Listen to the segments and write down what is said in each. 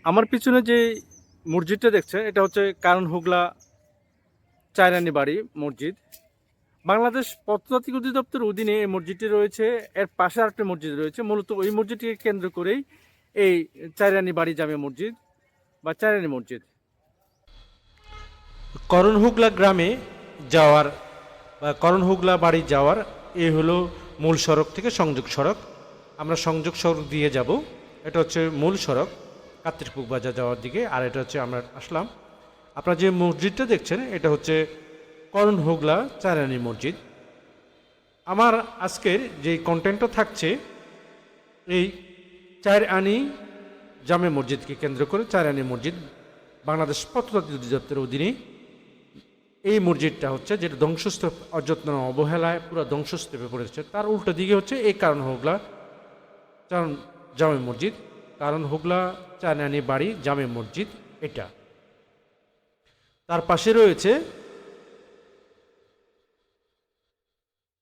আমার পিছনে যে মসজিদটা দেখছেন এটা হচ্ছে কারণ হুগলা চায়রানি বাড়ি মসজিদ। বাংলাদেশ প্রত্নতাত্ত্বিক অধিদপ্তরের অধীনে এই মসজিদটি রয়েছে। এর পাশে আরেকটা মসজিদ রয়েছে, মূলত ওই মসজিদটিকে কেন্দ্র করেই এই চায়রানি বাড়ি জামে মসজিদ বা চায়রানি মসজিদ। করণহুগলা গ্রামে যাওয়ার বা করণহুগলা বাড়ি যাওয়ার এ হলো মূল সড়ক থেকে সংযোগ সড়ক। আমরা সংযোগ সড়ক দিয়ে যাব। এটা হচ্ছে মূল সড়ক কাত্তিরপুর বাজার যাওয়ার দিকে। আর এটা হচ্ছে আমরা আসলাম, আপনারা যে মসজিদটা দেখছেন এটা হচ্ছে করণহুগলা চায়রানি মসজিদ। আমার আজকের যে কন্টেন্টটা থাকছে এই চায়রানি জামে মসজিদকে কেন্দ্র করে। চায়রানি মসজিদ বাংলাদেশ প্রত্নতাত্ত্বিক অধিদপ্তরের অধীনে এই মসজিদটা হচ্ছে যেটা ধ্বংসস্তূপ, অযত্ন অবহেলায় পুরো ধ্বংসস্তূপে পড়েছে। তার উল্টো দিকে হচ্ছে এই কারণ হুগলা জামে মসজিদ, কারণ হুগলা চায়রানি বাড়ি জামে মসজিদ এটা। তার পাশে রয়েছে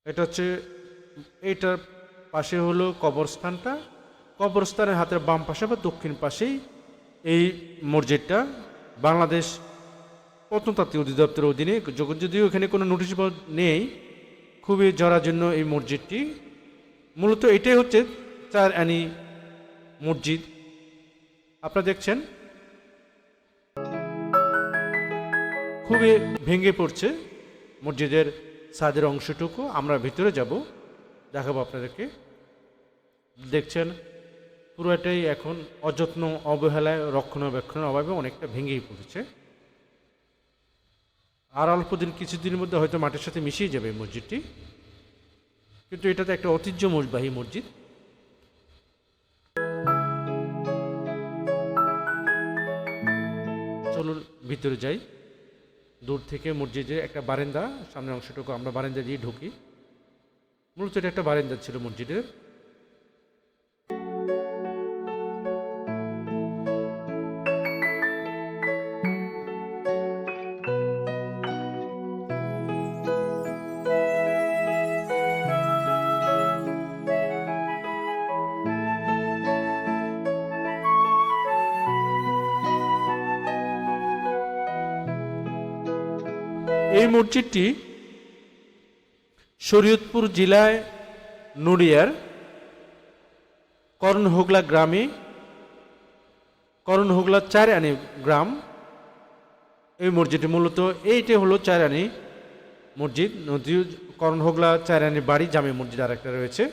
এটা হচ্ছে এইটার পাশে হলো কবরস্থানটা। কবরস্থানের হাতের বাম পাশে বা দক্ষিণ পাশেই এই মসজিদটা। বাংলাদেশ প্রত্নতাত্ত্বিক অধিদপ্তরের অধীনে, যদিও এখানে কোনো নোটিশ বোর্ড নেই, খুবই জরাজীর্ণ এই মসজিদটি। মূলত এটাই হচ্ছে চায়রানি মসজিদ। আপনারা দেখছেন খুবই ভেঙে পড়ছে মসজিদের ছাদের অংশটুকু। আমরা ভিতরে যাব, দেখাবো আপনাদেরকে। দেখছেন পুরোটাই এখন অযত্ন অবহেলায় রক্ষণাবেক্ষণের অভাবে অনেকটা ভেঙেই পড়েছে। আর অল্প দিন, কিছুদিনের মধ্যে হয়তো মাটির সাথে মিশিয়ে যাবে এই মসজিদটি। কিন্তু এটা তো একটা ঐতিহ্যবাহী মসজিদ। চলুন ভিতরে যাই। দূর থেকে মসজিদের একটা বারান্দা, সামনের অংশটুকু আমরা বারান্দা দিয়ে ঢুকি। মূলত এটা একটা বারান্দা ছিল মসজিদের। এই মসজিদটি শরীয়তপুর জেলায় নড়িয়ার করণহুগলা গ্রামে, করণহুগলা চায়রানি গ্রাম এই মসজিদটি। মূলত এইটা হলো চায়রানি মসজিদ। করণহুগলা চায়রানি বাড়ি জামে মসজিদ আর একটা রয়েছে।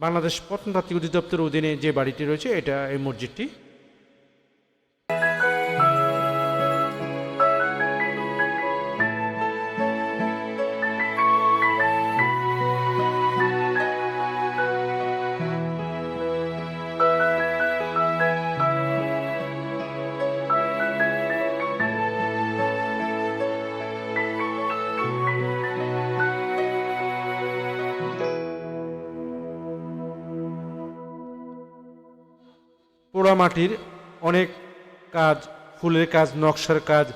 বাংলাদেশ প্রত্নতাত্ত্বিক অধিদপ্তরের অধীনে যে বাড়িটি রয়েছে এটা এই মসজিদটি। পোড়ামাটির অনেক কাজ, ফুলের কাজ, নকশার কাজ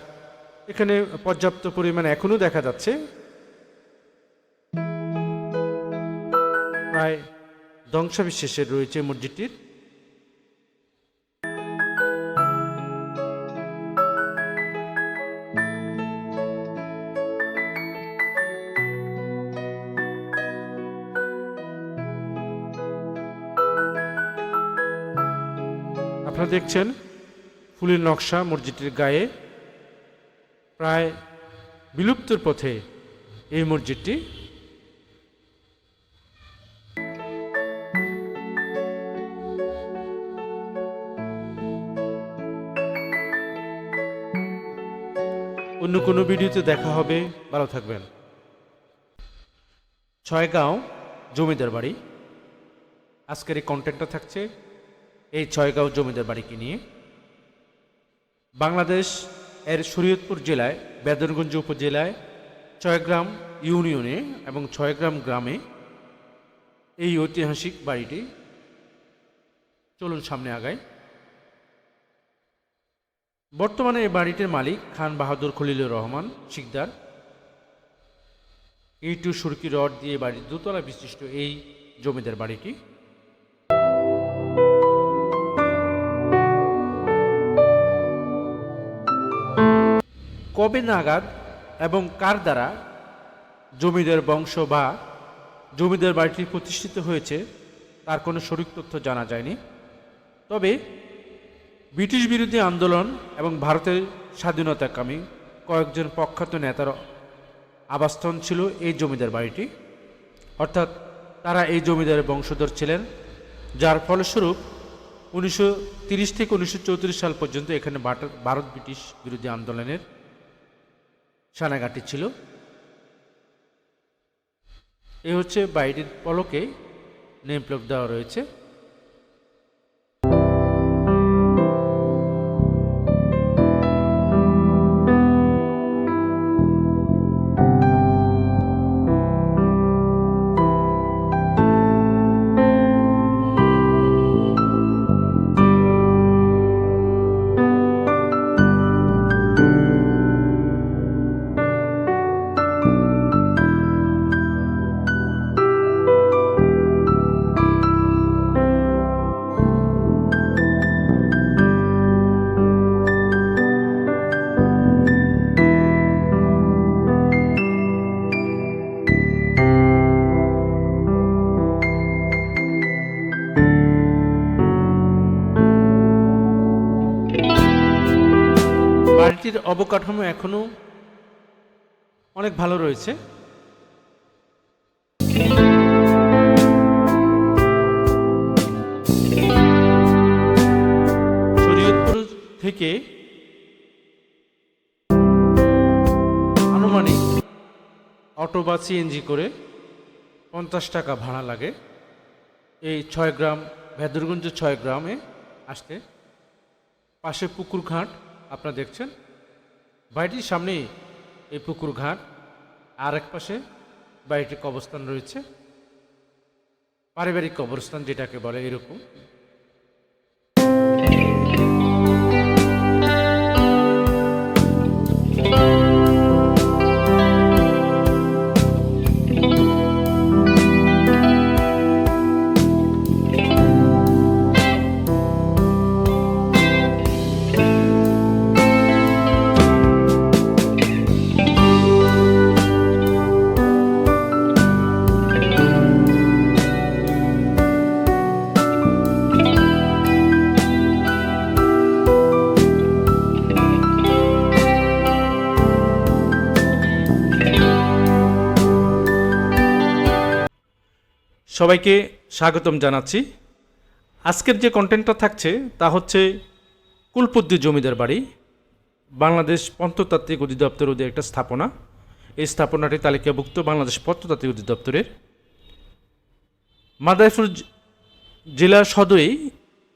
এখানে পর্যাপ্ত পরিমাণে এখনো দেখা যাচ্ছে। প্রায় ধ্বংসাবশেষে রয়েছে মসজিদটির। আপনারা দেখছেন ফুলের নকশা মসজিদটির গায়ে। প্রায় বিলুপ্তির পথে এই মসজিদটি। অন্য কোনো ভিডিওতে দেখা হবে। ভালো থাকবেন। ছয়গাঁও জমিদার বাড়ি। আজকের এই কন্টেন্টটা থাকছে এই ছয়গাঁও জমিদার বাড়িকে নিয়ে। বাংলাদেশ এর শরীয়তপুর জেলায় বেদরগঞ্জ উপজেলায় ছয়গ্রাম ইউনিয়নে এবং ছয়গ্রাম গ্রামে এই ঐতিহাসিক বাড়িটি। চলুন সামনে আগাই। বর্তমানে এই বাড়িটির মালিক খান বাহাদুর খলিলুর রহমান শিকদার। ইটু সুরকি রড দিয়ে বাড়ির দোতলা বিশিষ্ট এই জমিদার বাড়িটি। কবে নাগাদ এবং কার দ্বারা জমিদার বংশ বা জমিদার বাড়িটি প্রতিষ্ঠিত হয়েছে তার কোনো সঠিক তথ্য জানা যায়নি। তবে ব্রিটিশ বিরোধী আন্দোলন এবং ভারতের স্বাধীনতাকামী কয়েকজন প্রখ্যাত নেতার আবাসস্থল ছিল এই জমিদার বাড়িটি, অর্থাৎ তারা এই জমিদারের বংশধর ছিলেন, যার ফলস্বরূপ 1930 থেকে 1934 সাল পর্যন্ত এখানে ভারত ব্রিটিশ বিরোধী আন্দোলনের সানাঘাটি ছিল। এ হচ্ছে বাড়িটির পলকে নেম প্লেট দেওয়া রয়েছে। বাড়িটির অবকাঠামো এখনো অনেক ভালো রয়েছে। শরীয়তপুর থেকে আনুমানিক অটো বা সিএনজি করে 50 টাকা ভাড়া লাগে এই 6 গ্রাম ভেদরগঞ্জ 6 গ্রামে আসতে। পাশে পুকুর ঘাট আপনারা দেখছেন, বাড়িটির সামনে এই পুকুর ঘাট, আর এক পাশে বাড়িটির কবরস্থান রয়েছে, পারিবারিক কবরস্থান যেটাকে বলে এরকম। সবাইকে স্বাগতম জানাচ্ছি। আজকের যে কন্টেন্টটা থাকছে তা হচ্ছে কুলপদ্দি জমিদার বাড়ি, বাংলাদেশ প্রত্নতাত্ত্বিক অধিদপ্তর ওদের একটা স্থাপনা। এই স্থাপনাটি তালিকাভুক্ত বাংলাদেশ প্রত্নতাত্ত্বিক অধিদপ্তরের। মাদারীপুর জেলা সদরেই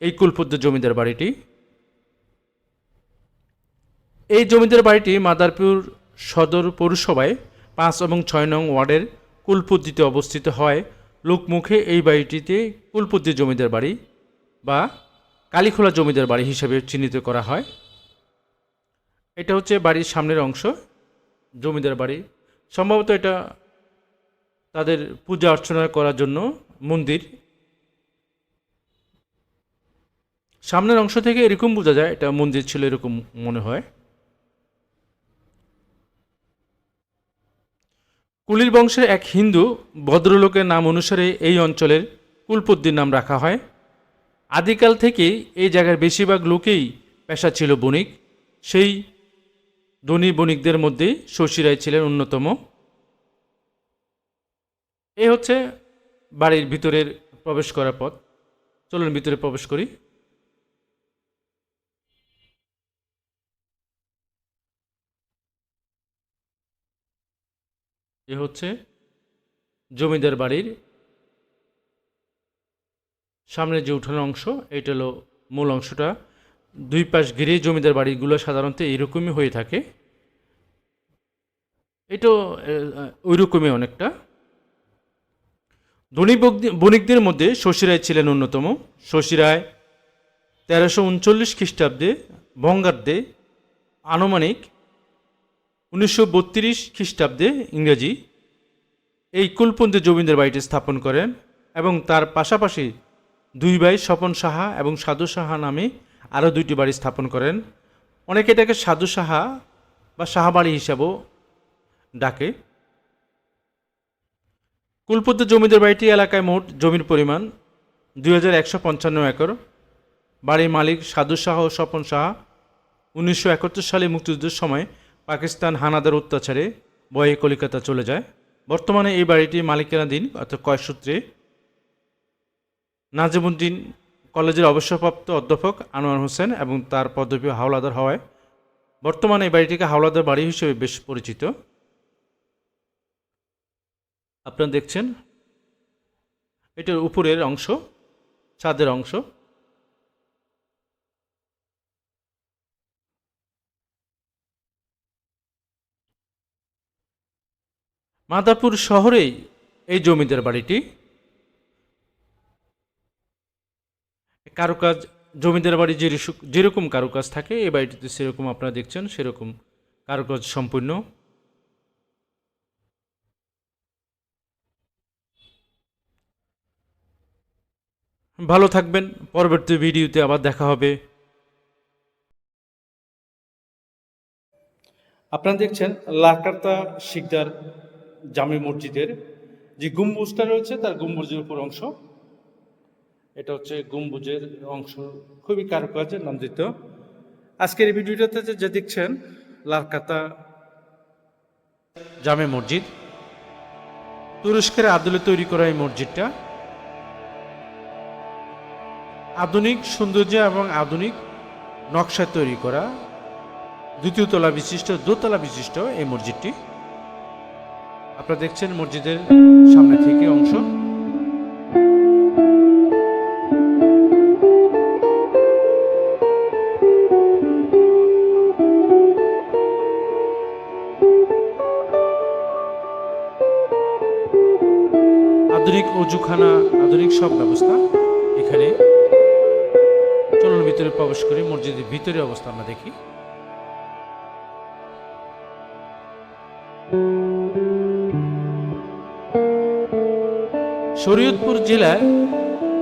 এই কুলপদ্দি জমিদার বাড়িটি। এই জমিদার বাড়িটি মাদারীপুর সদর পৌরসভায় 5 এবং 6 নং ওয়ার্ডের কুলপদ্দিতে অবস্থিত হয়। লোকমুখে এই বাড়িটিতে কুলপদ্দি জমিদার বাড়ি বা কালীখোলা জমিদার বাড়ি হিসেবে চিহ্নিত করা হয়। এটা হচ্ছে বাড়ির সামনের অংশ, জমিদার বাড়ি। সম্ভবত এটা তাদের পূজা অর্চনা করার জন্য মন্দির। সামনের অংশ থেকে এরকম বোঝা যায় এটা মন্দির ছিল, এরকম মনে হয়। কুলির বংশের এক হিন্দু ভদ্রলোকের নাম অনুসারে এই অঞ্চলের কুলপদ্দির নাম রাখা হয়। আদিকাল থেকেই এই জায়গার বেশিরভাগ লোকেই পেশা ছিল বণিক। সেই ধনী বণিকদের মধ্যে শশী রায় ছিলেন অন্যতম। এই হচ্ছে বাড়ির ভিতরের প্রবেশ করার পথ। চলুন ভিতরে প্রবেশ করি। এ হচ্ছে জমিদার বাড়ির সামনে যে উঠানোর অংশ, এটা হলো মূল অংশটা। দুই পাশ ঘিরে জমিদার বাড়িগুলো সাধারণত এইরকমই হয়ে থাকে। এটা ওই রকমই অনেকটা। ধনী বণিকদের মধ্যে শশী রায় ছিলেন অন্যতম। শশী রায় 1339 খ্রিস্টাব্দে বঙ্গাব্দে আনুমানিক 1932 খ্রিস্টাব্দে ইংরেজি এই কুলপদ্দি জমিদার বাড়িটি স্থাপন করেন এবং তার পাশাপাশি দুই ভাই স্বপন সাহা এবং সাধু সাহা নামে আরও দুইটি বাড়ি স্থাপন করেন। অনেকে এটাকে সাধু সাহা বা শাহবাড়ি হিসাবেও ডাকে। কুলপদ্র জমিদার বাড়িটি এলাকায় মোট জমির পরিমাণ 2155 একর। বাড়ির মালিক সাধু শাহ ও স্বপন শাহ 1971 সালে মুক্তিযুদ্ধের সময় পাকিস্তান হানাদার অত্যাচারে বয়ে কলিকাতা চলে যায়। বর্তমানে এই বাড়িটি মালিকানাধীন অর্থাৎ ক্রয়সূত্রে নাজিমুদ্দিন কলেজের অবসরপ্রাপ্ত অধ্যাপক আনোয়ার হোসেন এবং তার পদবী হাওলাদার হওয়ায় বর্তমানে এই বাড়িটিকে হাওলাদার বাড়ি হিসেবে বেশ পরিচিত। আপনারা দেখছেন এটার উপরের অংশ, ছাদের অংশ। মাদারপুর শহরেই এই জমিদার বাড়িটি। কারুকাজ, জমিদার বাড়ি যেরকম কারুকাজ থাকে এই বাড়িটিতে সেরকম আপনারা দেখছেন সেরকম কারুকাজ সম্পূর্ণ। ভালো থাকবেন, পরবর্তী ভিডিওতে আবার দেখা হবে। আপনারা দেখছেন লাকাতা শিকদার জামে মসজিদের যে গম্বুজটা রয়েছে তার গম্বুজের উপর অংশ। এটা হচ্ছে গম্বুজের অংশ, খুবই কারুকাজের নন্দিত। আজকের এই ভিডিওটাতে যে দেখছেন লাকাতা জামে মসজিদ, তুরস্কের আদলে তৈরি করা এই মসজিদটা আধুনিক সৌন্দর্য এবং আধুনিক নকশায় তৈরি করা, দ্বিতীয় তলা বিশিষ্ট, দোতলা বিশিষ্ট এই মসজিদটি। আপনারা দেখছেন মসজিদের সামনে থেকে অংশ। আধুনিক অজুখানা, আধুনিক সব ব্যবস্থা এখানে। চলুন ভিতরে প্রবেশ করি, মসজিদের ভিতরে অবস্থা আমরা দেখি। শরীয়তপুর জেলায়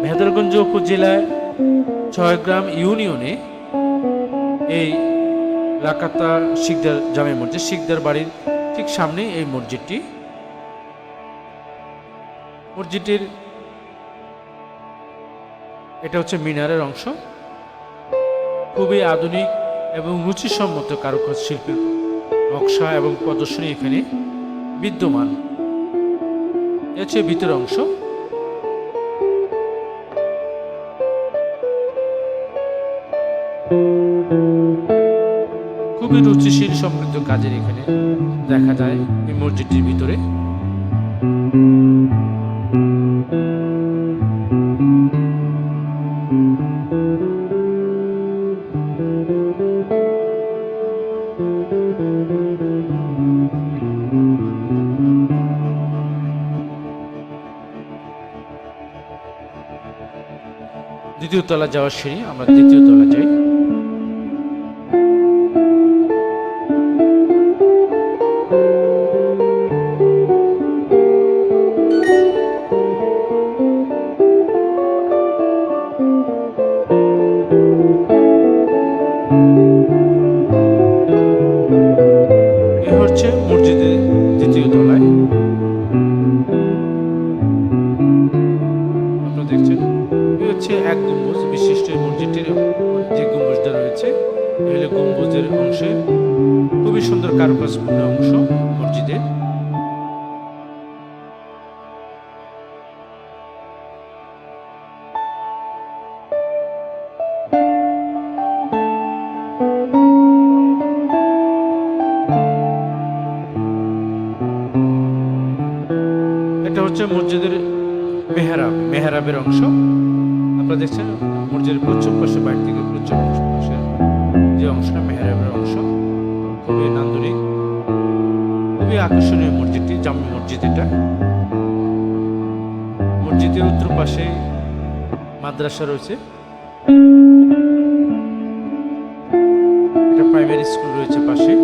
মেহেরগঞ্জ উপজেলায় ছয়গ্রাম ইউনিয়নে এই লাকাতা শিকদার জামে মসজিদ, শিকদার বাড়ির ঠিক সামনে এই মসজিদটি। মসজিদের এটা হচ্ছে মিনারের অংশ। খুবই আধুনিক এবং রুচিসম্মত কারুকাজ শিল্পের নকশা এবং প্রদর্শনী এখানে বিদ্যমান। এ হচ্ছে ভিতরের অংশ। খুবই রুচিশীল সমৃদ্ধ কাজের এখানে দেখা যায় এই মসজিদটির ভিতরে। দ্বিতীয় তলা যাওয়ার সিঁড়ি, আমরা দ্বিতীয় তলা যাই। এ হচ্ছে মসজিদের দ্বিতীয় তলায়। আপনারা দেখছেন এ হচ্ছে এক গম্বুজ বিশিষ্ট মসজিদটির যে গম্বুজটা রয়েছে এ হলো গম্বুজের অংশে খুবই সুন্দর কারুকাজপূর্ণ অংশ মসজিদের। এটা হচ্ছে মসজিদের মেহরাব, মেহরাবের অংশ। আপনারা দেখছেন মসজিদের পশ্চিম পাশে, বাইরে থেকে পশ্চিম পাশে যে অংশটা মেহরাবের অংশ। খুবই নান্দনিক, খুবই আকর্ষণীয় মসজিদটি, জামে মসজিদ এটা। মসজিদের উত্তর পাশে মাদ্রাসা রয়েছে, একটা প্রাইমারি স্কুল রয়েছে পাশে।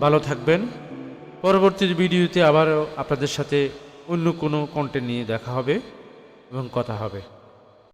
ভালো থাকবেন। পরবর্তী ভিডিওতে আবারও আপনাদের সাথে অন্য কোনো কন্টেন্ট নিয়ে দেখা হবে এবং কথা হবে।